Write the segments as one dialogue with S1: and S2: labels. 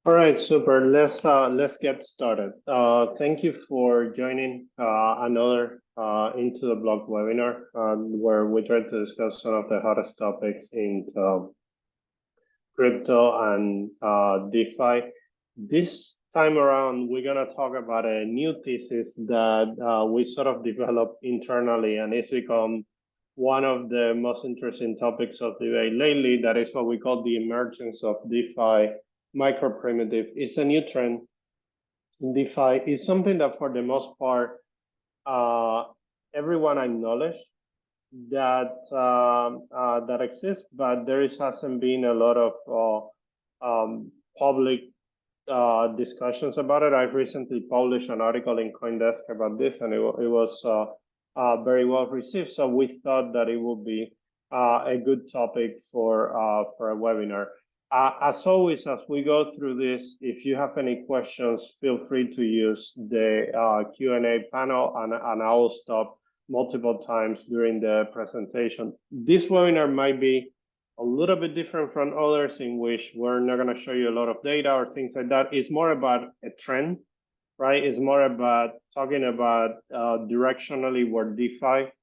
S1: All right, super. Let's get started. Thank you for joining another Into the Block webinar, where we try to discuss some of the hottest topics in crypto and DeFi. This time around, we're gonna talk about a new thesis that we sort of developed internally, and it's become one of the most interesting topics of debate lately. That is what we call the emergence of DeFi MicroPrimitive. It's a new trend in DeFi. It's something that, for the most part, uh, everyone acknowledges that exists, but there hasn't been a lot of public discussions about it. I recently published an article in CoinDesk about this, and it was very well received. So we thought that it would be a good topic for a webinar. As always, as we go through this, if you have any questions, feel free to use the Q&A panel, and I will stop multiple times during the presentation. This webinar might be a little bit different from others, in which we're not going to show you a lot of data or things like that. It's more about a trend, right? It's more about talking about directionally where DeFi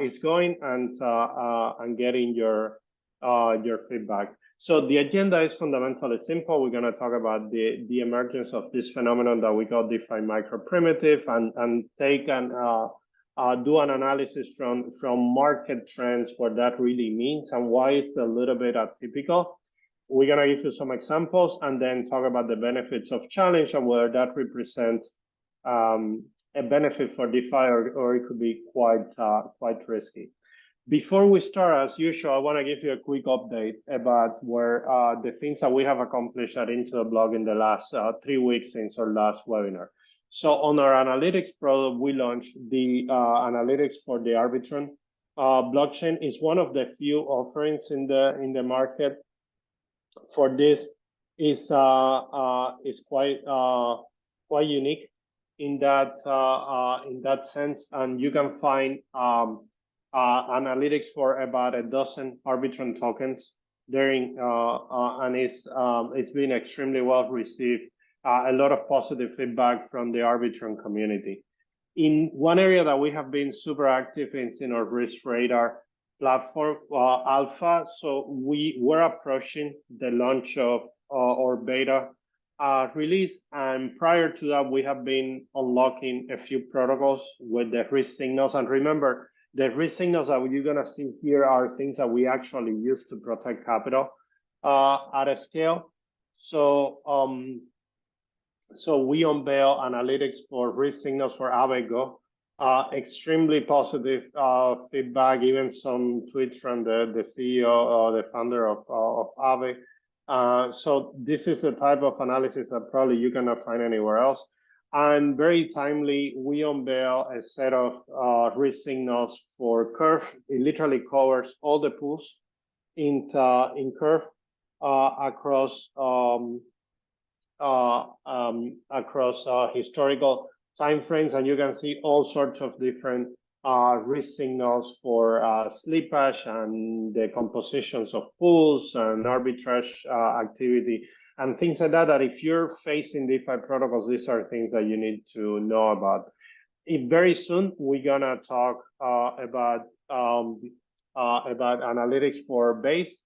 S1: is going, and getting your feedback. So the agenda is fundamentally simple. We're going to talk about the emergence of this phenomenon that we call defi-micro-primitive, and take and do an analysis from market trends, what that really means and why it's a little bit atypical. We're going to give you some examples, and then talk about the benefits of challenge and whether that represents a benefit for DeFi, or it could be quite risky. Before we start, as usual, I want to give you a quick update about where the things that we have accomplished at IntoTheBlock in the last 3 weeks since our last webinar. So on our analytics product, we launched the analytics for the Arbitrum blockchain. It's one of the few offerings in the market for this. Is quite unique in that sense, and you can find analytics for about a dozen Arbitrum tokens during, and it's been extremely well received. A lot of positive feedback from the Arbitrum community. In one area that we have been super active in our risk radar platform, Alpha. So we were approaching the launch of our beta release, and prior to that, we have been unlocking a few protocols with the risk signals. And remember, the risk signals that you're gonna see here are things that we actually use to protect capital at a scale. So so we unveil analytics for risk signals for Aave. Extremely positive feedback, even some tweets from the CEO, the founder of Aave. So this is the type of analysis that probably you cannot find anywhere else. And very timely, we unveil a set of risk signals for Curve. It literally covers all the pools in Curve across historical timeframes, and you can see all sorts of different risk signals for slippage and the compositions of pools and arbitrage activity and things like that. That if you're facing DeFi protocols, these are things that you need to know about. Very soon, we're gonna talk about analytics for Base,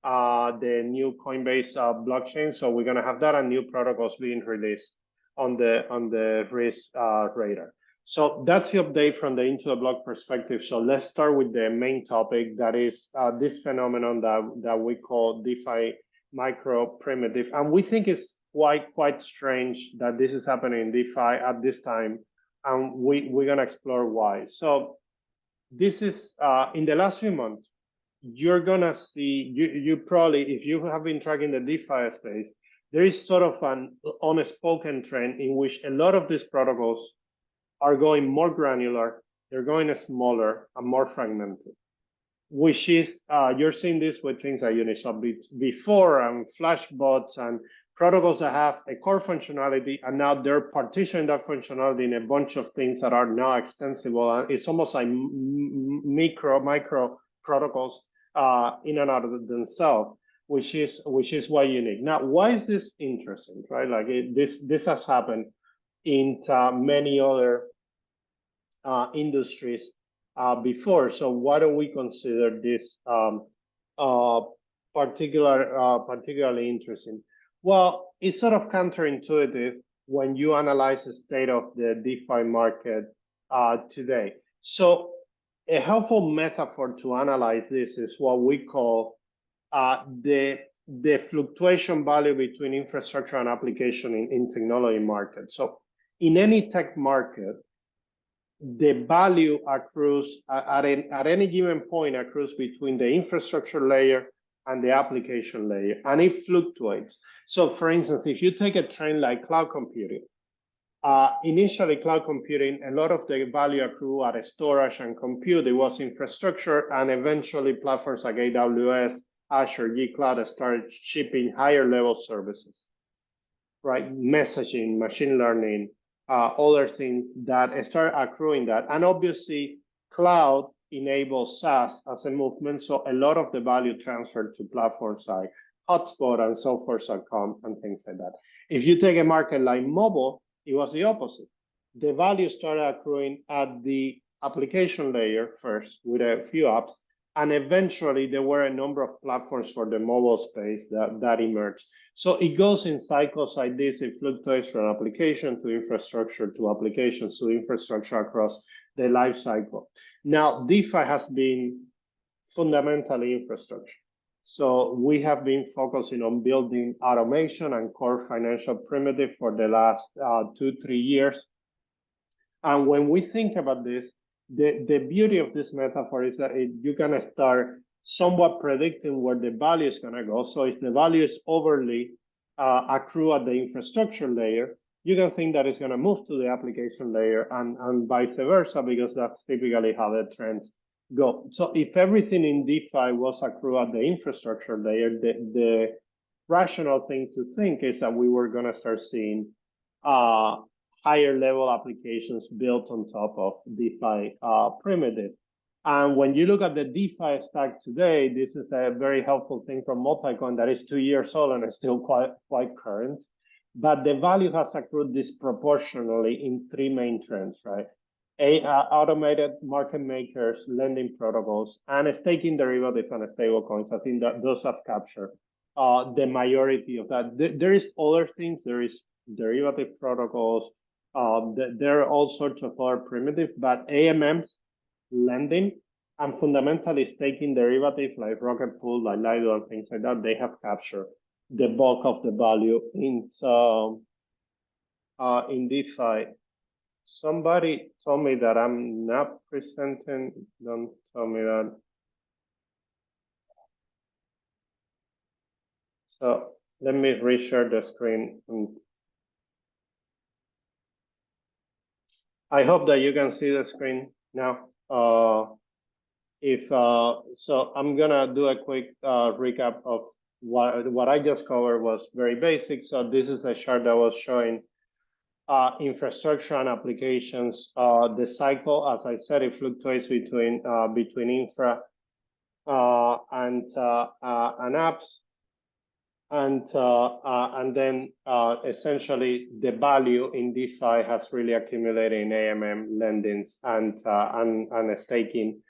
S1: the new Coinbase blockchain. So we're gonna have that, and new protocols being released on the risk radar. So that's the update from the IntoTheBlock perspective. So let's start with the main topic, that is this phenomenon that we call DeFi micro-primitive. And we think it's quite strange that this is happening in DeFi at this time, and we're gonna explore why. So this is in the last few months, you're gonna see, you probably, if you have been tracking the DeFi space, there is sort of an unspoken trend in which a lot of these protocols are going more granular, they're going smaller and more fragmented, which is, you're seeing this with things like Uniswap before, and Flashbots, and protocols that have a core functionality, and now they're partitioning that functionality in a bunch of things that are now extensible. And it's almost like micro protocols in and out of themselves. which is why unique. Now, why is this interesting, right? Like this has happened in many other industries before. So why don't we consider this particularly interesting? Well, it's sort of counterintuitive when you analyze the state of the DeFi market today. So a helpful metaphor to analyze this is what we call the fluctuation value between infrastructure and application in technology market. So in any tech market, the value accrues at any given point accrues between the infrastructure layer and the application layer, and it fluctuates. So for instance, if you take a trend like cloud computing, initially cloud computing, a lot of the value accrue at storage and compute. It was infrastructure, and eventually platforms like AWS, Azure, G-Cloud started shipping higher level services, right? Messaging, machine learning, other things that start accruing that. And obviously, cloud enables SaaS as a movement, so a lot of the value transferred to platforms like Hotspot and Salesforce.com and things like that. If you take a market like mobile, it was the opposite. The value started accruing at the application layer first with a few apps, and eventually there were a number of platforms for the mobile space that emerged. So it goes in cycles like this. It fluctuates from application to infrastructure to applications to infrastructure across the life cycle. Now, DeFi has been fundamentally infrastructure. So we have been focusing on building automation and core financial primitive for the last 2-3 years. And when we think about this, the beauty of this metaphor is that you can start somewhat predicting where the value is going to go. So if the value is overly accrue at the infrastructure layer, you can think that it's going to move to the application layer and vice versa, because that's typically how the trends go. So if everything in DeFi was accrued at the infrastructure layer, the rational thing to think is that we were going to start seeing higher level applications built on top of DeFi primitive. And when you look at the DeFi stack today, this is a very helpful thing from Multicoin that is 2 years old and is still quite current. But the value has accrued disproportionately in 3 main trends, right? Automated market makers, lending protocols, and staking derivatives and stablecoins. I think that those have captured the majority of that. There is other things. There is derivative protocols. There are all sorts of other primitives, but AMMs, lending, and fundamentally staking derivatives like Rocket Pool, like Lido, and things like that, they have captured the bulk of the value in DeFi. Somebody told me that I'm not presenting. Don't tell me that. So let me reshare the screen. I hope that you can see the screen now. So I'm gonna do a quick recap of what I just covered. Was very basic. So this is a chart that was showing infrastructure and applications. The cycle, as I said, it fluctuates between infra and apps, and then essentially the value in DeFi has really accumulated in AMM, lendings, and staking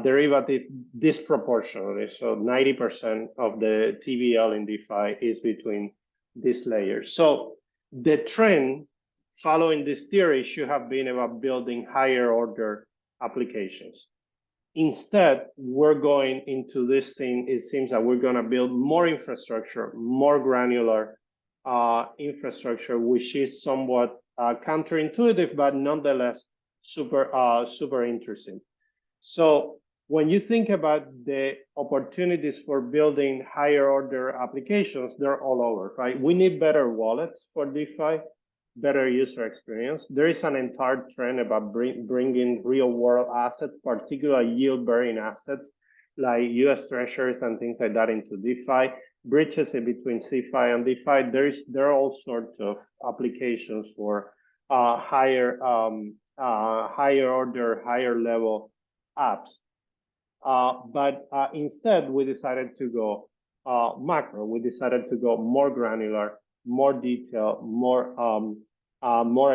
S1: derivative disproportionately. So 90% of the TVL in DeFi is between these layers. So the trend following this theory should have been about building higher order applications. Instead, we're going into this thing. It seems that we're going to build more infrastructure, more granular infrastructure, which is somewhat counterintuitive, but nonetheless super interesting. So when you think about the opportunities for building higher order applications, they're all over, right? We need better wallets for DeFi, better user experience. There is an entire trend about bringing real world assets, particularly yield bearing assets like US treasuries and things like that into DeFi. Bridges in between CeFi and DeFi. There are all sorts of applications for higher order, higher level apps. But instead, we decided to go macro. We decided to go more granular, more detailed, more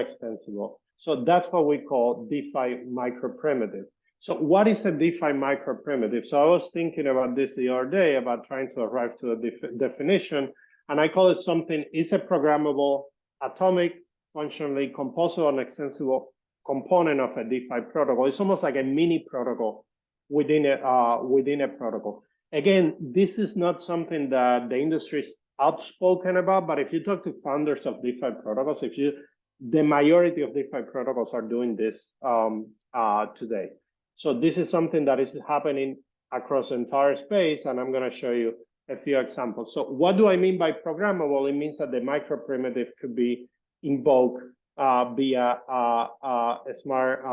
S1: extensible. So that's what we call defi-micro-primitive. So what is a defi-micro-primitive? So I was thinking about this the other day about trying to arrive to a definition, and I call it something, it's a programmable, atomic, functionally composable and extensible component of a DeFi protocol. It's almost like a mini protocol within a protocol. Again, this is not something that the industry is outspoken about, but if you talk to founders of DeFi protocols, the majority of DeFi protocols are doing this today. So this is something that is happening across the entire space, and I'm going to show you a few examples. So what do I mean by programmable? It means that the microprimitive could be invoked via a smart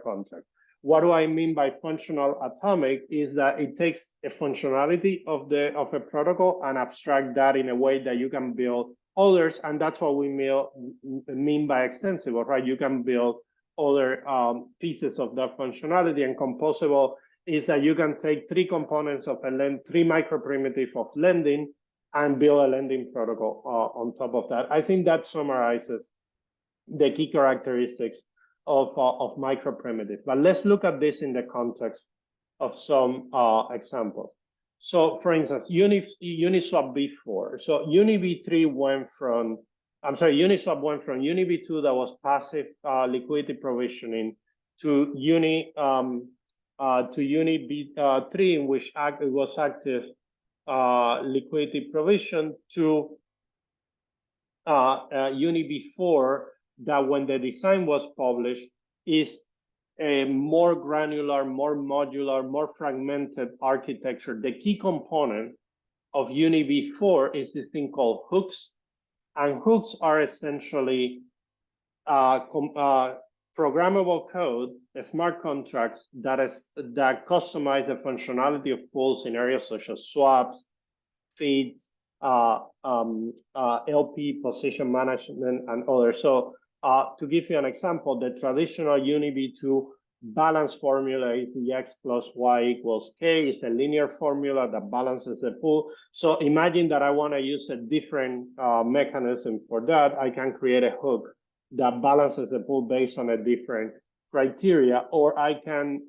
S1: contract. What do I mean by functional atomic is that it takes a functionality of a protocol and abstract that in a way that you can build others, and that's what we mean by extensible, right? You can build other pieces of that functionality, and composable is that you can take three components of three microprimitive of lending and build a lending protocol on top of that. I think that summarizes the key characteristics of MicroPrimitive. But let's look at this in the context of some examples. So for instance, Uniswap v4. So UniV3 went from, Uniswap went from UniV2 that was passive liquidity provisioning to UniV3 in which it was active liquidity provision to UniV4 that when the design was published is a more granular, more modular, more fragmented architecture. The key component of UniV4 is this thing called hooks. And hooks are essentially programmable code, smart contracts that customize the functionality of pools in areas such as swaps, feeds, LP position management, and others. So to give you an example, the traditional UniV2 balance formula is the X plus Y equals K. It's a linear formula that balances the pool. So imagine that I want to use a different mechanism for that. I can create a hook that balances the pool based on a different criteria, or I can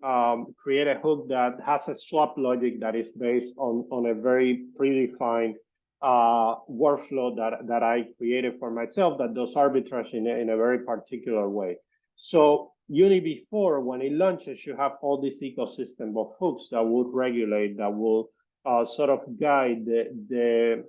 S1: create a hook that has a swap logic that is based on a very predefined workflow that I created for myself that does arbitrage in a very particular way. So UniV4, when it launches, you have all this ecosystem of hooks that will regulate, that will sort of guide the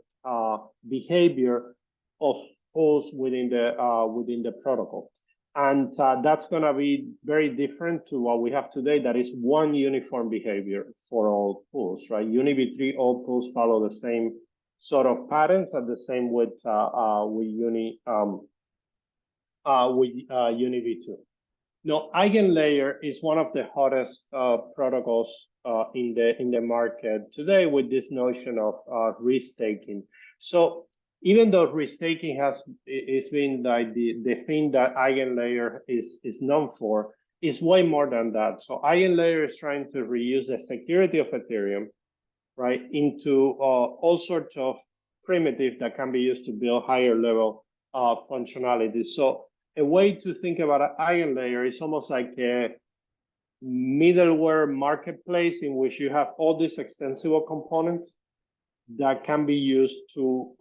S1: behavior of pools within the protocol. And that's going to be very different to what we have today, that is one uniform behavior for all pools, right? UniV3, all pools follow the same sort of patterns, and the same with UniV2. Now, EigenLayer is one of the hottest protocols in the market today, with this notion of restaking. So even though restaking is been like the thing that EigenLayer is known for, is way more than that. So EigenLayer is trying to reuse the security of Ethereum, right, into all sorts of primitives that can be used to build higher level functionality. So a way to think about an EigenLayer is almost like a middleware marketplace in which you have all these extensible components that can be used to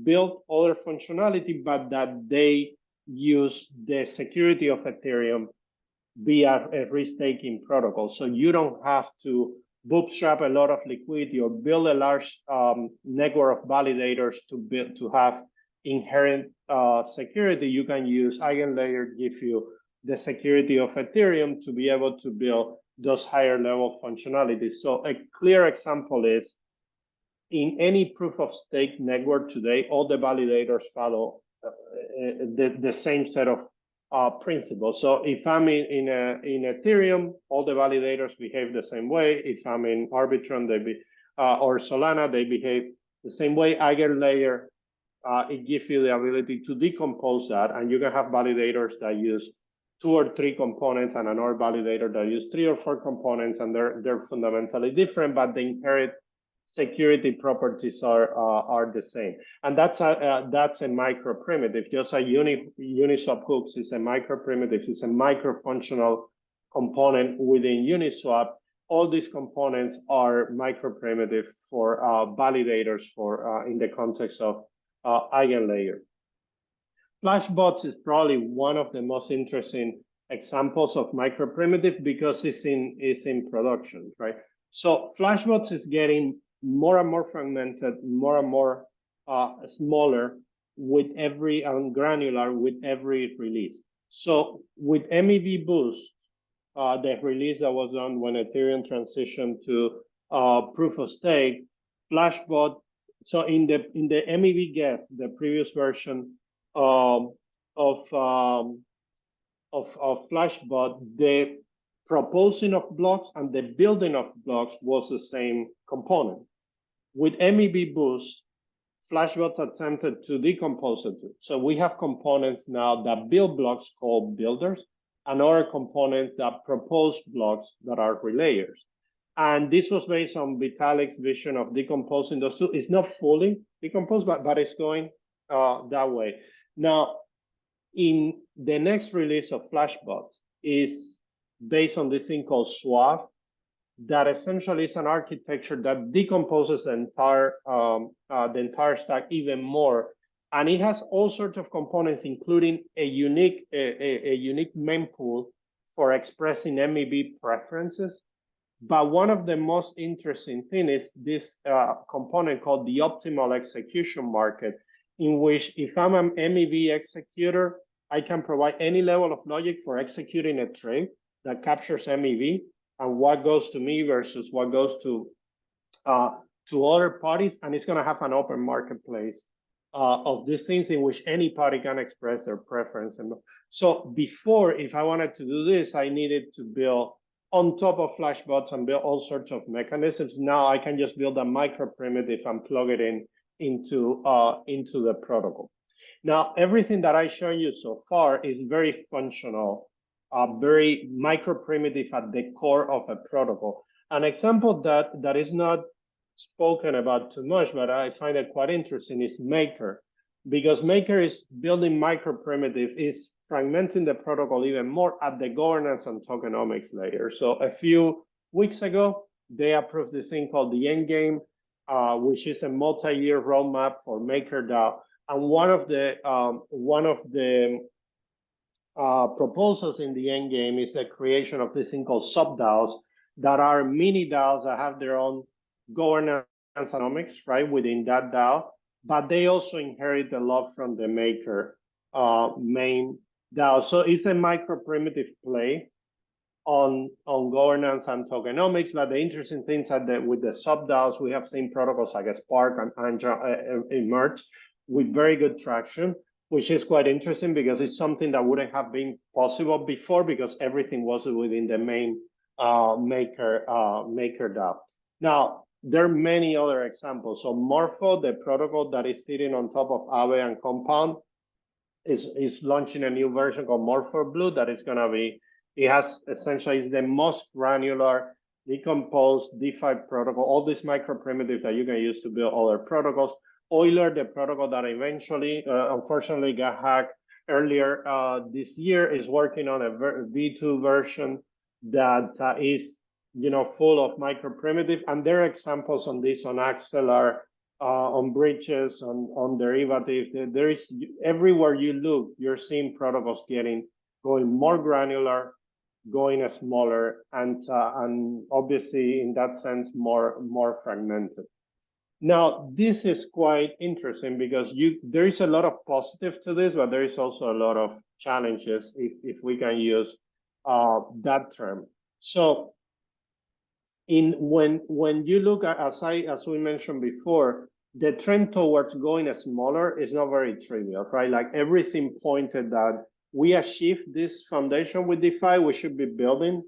S1: build other functionality, but that they use the security of Ethereum via a restaking protocol. So you don't have to bootstrap a lot of liquidity or build a large network of validators to have inherent security. You can use EigenLayer, give you the security of Ethereum to be able to build those higher level functionalities. So a clear example is in any proof of stake network today, all the validators follow the same set of principles. So if I'm in Ethereum, all the validators behave the same way. If I'm in Arbitrum, or Solana, they behave the same way. EigenLayer, it gives you the ability to decompose that, and you can have validators that use 2 or 3 components and another validator that use 3 or 4 components, and they're fundamentally different, but they inherit security properties are the same. And that's a micro-primitive. Just a Uniswap hooks is a micro-primitive. It's a micro-functional component within Uniswap. All these components are micro-primitive for validators for in the context of ILayer. Flashbots is probably one of the most interesting examples of micro-primitive because it's in production, right? So Flashbots is getting more and more fragmented, more and more smaller with every granular with every release. So with MEV Boost, the release that was done when Ethereum transitioned to proof of stake, Flashbot. So in the MEV Get, the previous version of Flashbot, the proposing of blocks and the building of blocks was the same component. With MEV Boost, Flashbot attempted to decompose it. So we have components now that build blocks called builders, and other components that propose blocks that are relayers. And this was based on Vitalik's vision of decomposing those two. It's not fully decomposed, but it's going that way. Now, in the next release of Flashbot is based on this thing called Swath, that essentially is an architecture that decomposes the entire stack even more. And it has all sorts of components, including a unique mempool for expressing MEV preferences. But one of the most interesting things is this component called the optimal execution market, in which if I'm an MEV executor, I can provide any level of logic for executing a trade that captures MEV and what goes to me versus what goes to other parties, and it's going to have an open marketplace of these things in which any party can express their preference. And so before, if I wanted to do this, I needed to build on top of Flashbots and build all sorts of mechanisms. Now I can just build a micro-primitive and plug it into the protocol. Now, everything that I shown you so far is very functional, very micro-primitive at the core of a protocol. An example that is not spoken about too much, but I find it quite interesting, is Maker, because Maker is building micro-primitive, is fragmenting the protocol even more at the governance and tokenomics layer. So a few weeks ago, they approved this thing called the Endgame, which is a multi-year roadmap for MakerDAO. And one of the proposals in the Endgame is the creation of this thing called sub-DAOs that are mini DAOs that have their own governance economics, right, within that DAO, but they also inherit a lot from the Maker main DAO. So it's a micro-primitive play on governance and tokenomics. But the interesting things are that with the sub-DAOs, we have seen protocols like Spark and emerge with very good traction, which is quite interesting because it's something that wouldn't have been possible before because everything was within the main Maker DAO. Now, there are many other examples. So Morpho, the protocol that is sitting on top of Aave and Compound, is launching a new version called Morpho Blue that is going to be, it has essentially the most granular decomposed DeFi protocol, all these micro-primitives that you can use to build other protocols. Euler, the protocol that eventually, unfortunately, got hacked earlier this year, is working on a V2 version that is, full of micro-primitive. And there are examples on this on Axelar, on bridges, on derivatives. There is, everywhere you look, you're seeing protocols going more granular, going smaller, and obviously in that sense more fragmented. Now, this is quite interesting because there is a lot of positive to this, but there is also a lot of challenges if we can use that term. So when you look at, as we mentioned before, the trend towards going smaller is not very trivial, right? Like everything pointed that we achieved this foundation with DeFi, we should be building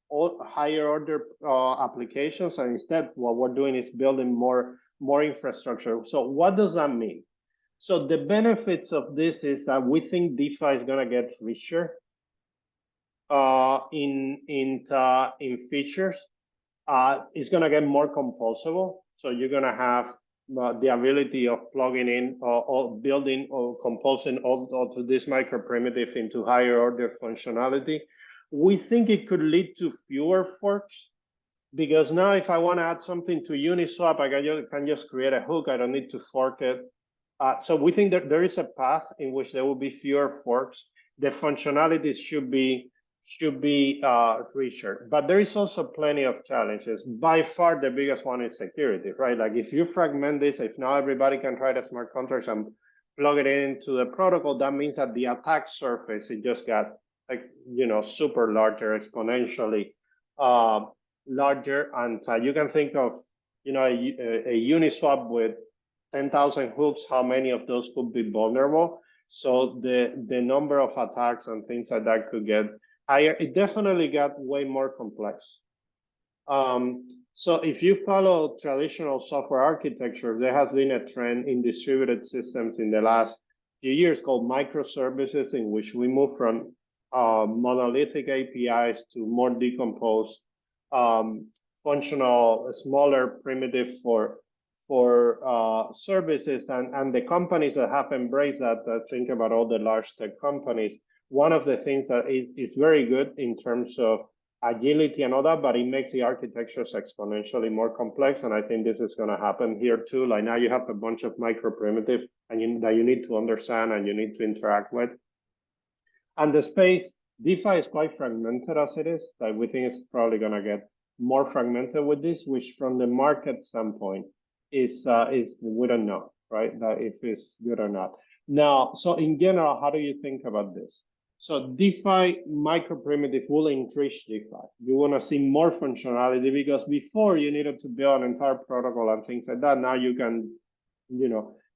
S1: all higher order applications, and instead what we're doing is building more infrastructure. So what does that mean? So the benefits of this is that we think DeFi is going to get richer in features. it's going to get more composable. So you're going to have the ability of plugging in or building or composing all to this microprimitive into higher order functionality. We think it could lead to fewer forks, because now if I want to add something to Uniswap, I can just create a hook. I don't need to fork it. So we think that there is a path in which there will be fewer forks. The functionalities should be richer, but there is also plenty of challenges. By far, the biggest one is security, right? Like if you fragment this, if now everybody can write a smart contract and plug it into the protocol, that means that the attack surface, it just got like, super larger, exponentially larger. And you can think of, a Uniswap with 10,000 hooks, how many of those could be vulnerable? So the number of attacks and things like that could get higher. It definitely got way more complex. So if you follow traditional software architecture, there has been a trend in distributed systems in the last few years called microservices, in which we move from monolithic APIs to more decomposed, functional, smaller primitive for services, and the companies that have embraced that, think about all the large tech companies. One of the things that is very good in terms of agility and all that, but it makes the architectures exponentially more complex. And I think this is going to happen here too. Like now you have a bunch of microprimitives that you need to understand and you need to interact with. And the space, DeFi is quite fragmented as it is. Like we think it's probably going to get more fragmented with this, which from the market standpoint is we don't know, right? That if it's good or not. Now, so in general, how do you think about this? So DeFi microprimitive will increase DeFi. You want to see more functionality, because before you needed to build an entire protocol and things like that. Now you can,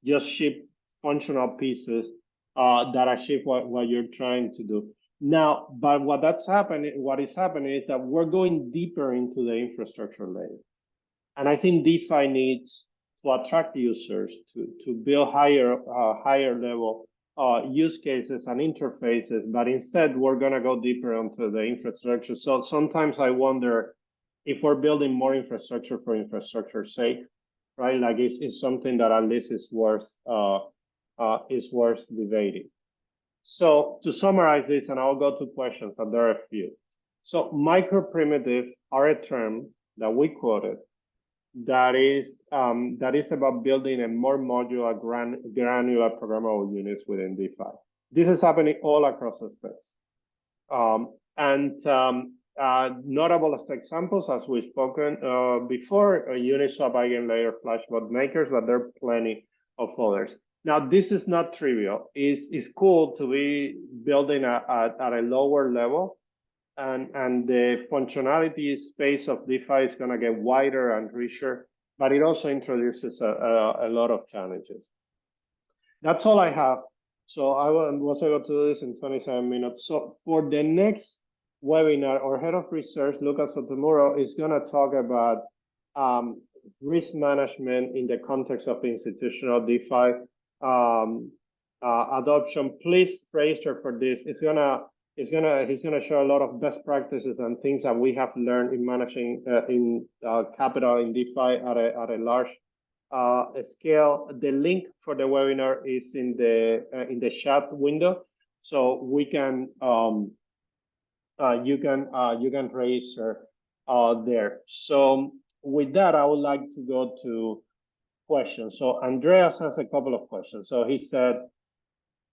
S1: just ship functional pieces that achieve what you're trying to do. Now, but what is happening is that we're going deeper into the infrastructure layer. And I think DeFi needs to attract users to build higher level use cases and interfaces, but instead we're going to go deeper into the infrastructure. So sometimes I wonder if we're building more infrastructure for infrastructure's sake, right? Like it's something that at least is worth debating. So to summarize this, and I'll go to questions, and there are a few. So microprimitives are a term that we quoted that is about building a more modular, granular programmable units within DeFi. This is happening all across the space. Notable examples, as we've spoken before, Uniswap, ILayer, Flashboot makers, but there are plenty of others. Now, this is not trivial. It's cool to be building at a lower level, and the functionality space of DeFi is going to get wider and richer, but it also introduces a lot of challenges. That's all I have. So I was able to do this in 27 minutes. So for the next webinar, our head of research, Lucas Sotomuro, is going to talk about risk management in the context of institutional DeFi adoption. Please register for this. He's gonna show a lot of best practices and things that we have learned in managing capital in DeFi at a large scale. The link for the webinar is in the chat window, so we can you can register there. So with that, I would like to go to questions. So Andreas has a couple of questions. So he said,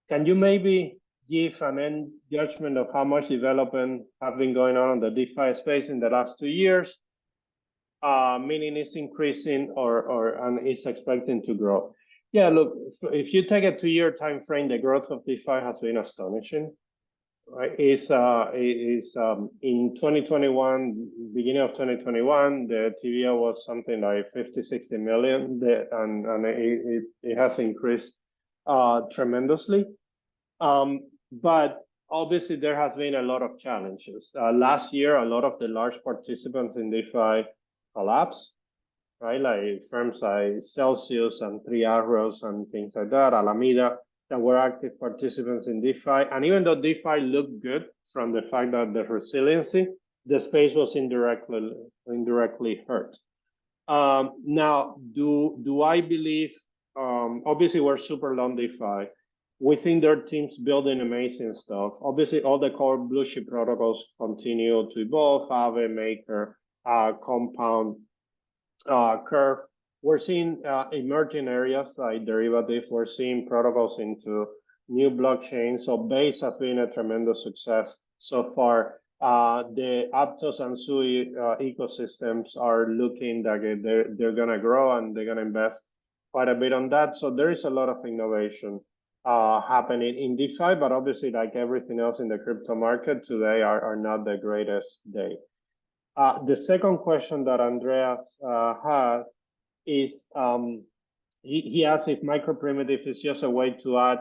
S1: can you maybe give an end judgment of how much development have been going on in the DeFi space in the last 2 years? Meaning it's increasing and it's expecting to grow. Yeah, look, if you take a 2-year time frame, the growth of DeFi has been astonishing. Right? In 2021, beginning of 2021, the TVL was something like 50-60 million, and it has increased tremendously. But obviously, there has been a lot of challenges. Last year, a lot of the large participants in DeFi collapsed, right? Like firms like Celsius and Three Arrows and things like that, Alameda, that were active participants in DeFi. And even though DeFi looked good from the fact that the resiliency, the space was indirectly hurt. Now, do I believe? Obviously, we're super long DeFi. We think their teams building amazing stuff. Obviously, all the core blue chip protocols continue to evolve. Aave, Maker, Compound, Curve. We're seeing emerging areas like derivative. We're seeing protocols into new blockchains. So Base has been a tremendous success so far. The Aptos and Sui ecosystems are looking like they're going to grow, and they're going to invest quite a bit on that. So there is a lot of innovation happening in DeFi, but obviously, like everything else in the crypto market, today are not the greatest day. The second question that Andreas has is he asks if MicroPrimitive is just a way to add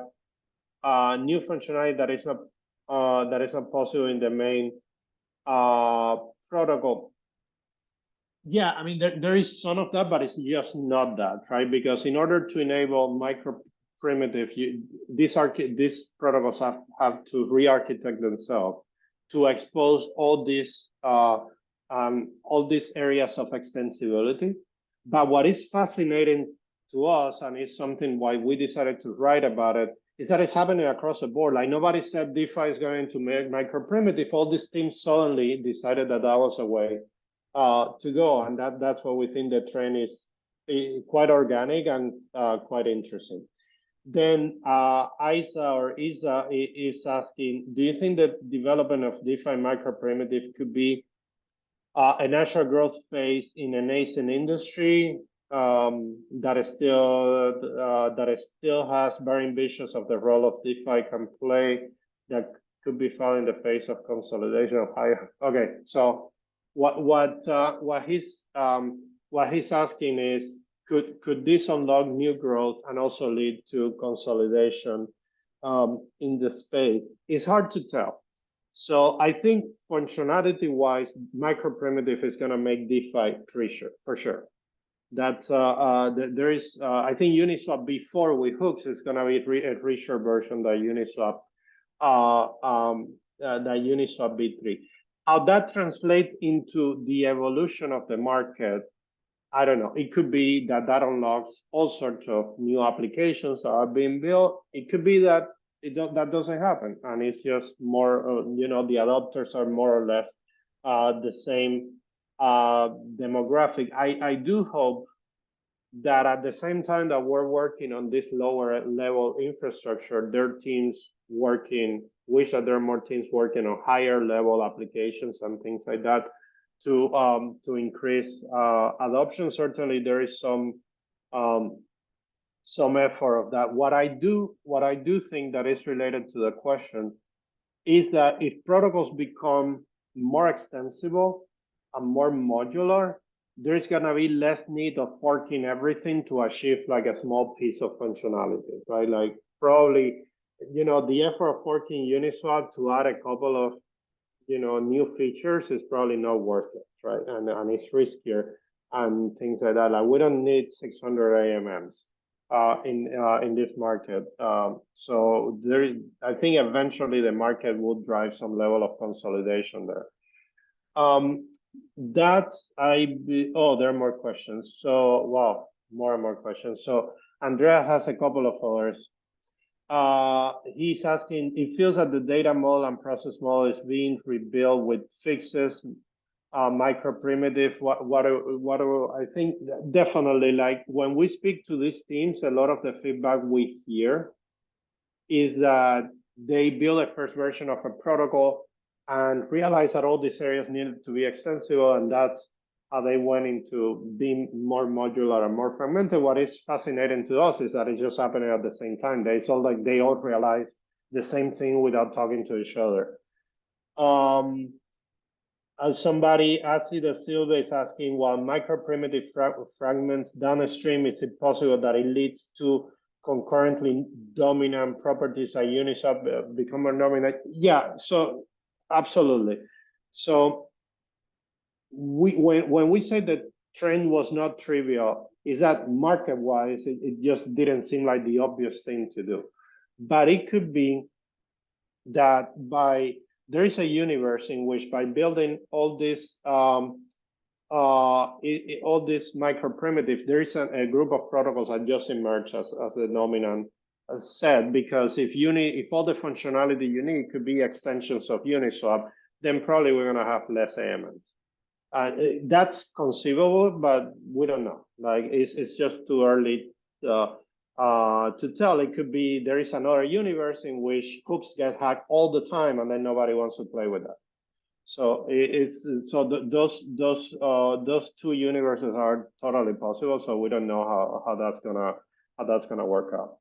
S1: new functionality that is not possible in the main protocol. Yeah, I mean, there is some of that, but it's just not that, right? Because in order to enable MicroPrimitive, these protocols have to re-architect themselves to expose all these areas of extensibility. But what is fascinating to us, and it's something why we decided to write about it, is that it's happening across the board. Like nobody said DeFi is going to make MicroPrimitive. All these teams suddenly decided that was a way to go, and that's what we think the trend is quite organic and quite interesting. Then Isa is asking, do you think that development of DeFi MicroPrimitive could be a natural growth phase in a nascent industry that still has varying visions of the role of DeFi can play that could be found in the face of consolidation of higher? Okay, so what he's asking is, could this unlock new growth and also lead to consolidation in the space? It's hard to tell. So I think functionality-wise, MicroPrimitive is going to make DeFi for sure. That there is, I think Uniswap before with hooks is going to be a richer version than Uniswap V3. How that translates into the evolution of the market, I don't know. It could be that unlocks all sorts of new applications that are being built. It could be that that doesn't happen, and it's just more, the adopters are more or less the same demographic. I do hope that at the same time that we're working on this lower level infrastructure, there are teams working, wish that there are more teams working on higher level applications and things like that to increase adoption. Certainly there is some effort of that. What I do think that is related to the question is that if protocols become more extensible and more modular, there's going to be less need of forking everything to achieve like a small piece of functionality, right? Like probably, the effort of forking Uniswap to add a couple of, new features is probably not worth it, right? And it's riskier and things like that. Like we don't need 600 AMMs in this market. So I think eventually the market will drive some level of consolidation there. There are more questions. So, wow, more and more questions. So Andrea has a couple of others. He's asking, it feels that the data model and process model is being rebuilt with fixes, MicroPrimitive. I think definitely, like when we speak to these teams, a lot of the feedback we hear is that they build a first version of a protocol and realize that all these areas needed to be extensible, and that's how they went into being more modular and more fragmented. What is fascinating to us is that it's just happening at the same time. They all realize the same thing without talking to each other. As somebody, Asi da Silva is asking, while MicroPrimitive fragments downstream, is it possible that it leads to concurrently dominant properties like Uniswap become more dominant? Yeah, so absolutely. So when we say that trend was not trivial, is that market-wise, it just didn't seem like the obvious thing to do. But it could be that by there is a universe in which by building all this all these micro-primitives, there is a group of protocols that just emerge as the nominant said, because if all the functionality you need could be extensions of Uniswap, then probably we're going to have less AMMs. That's conceivable, but we don't know. Like it's just too early to tell. It could be there is another universe in which hooks get hacked all the time, and then nobody wants to play with that. So those two universes are totally possible. So we don't know how that's gonna work out.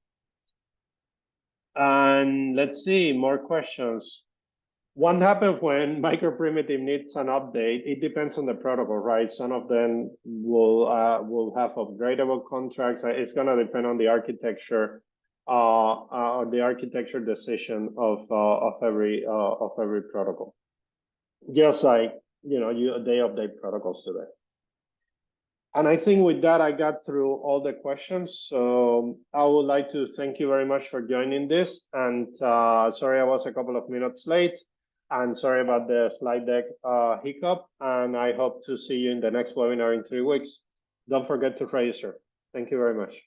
S1: And let's see more questions. What happens when MicroPrimitive needs an update? It depends on the protocol, right? Some of them will have upgradable contracts. It's going to depend on the architecture, or the architecture decision of every protocol. Just like they update protocols today. And I think with that, I got through all the questions. So I would like to thank you very much for joining this. And sorry I was a couple of minutes late. And sorry about the slide deck hiccup. And I hope to see you in the next webinar in 3 weeks. Don't forget to register. Thank you very much.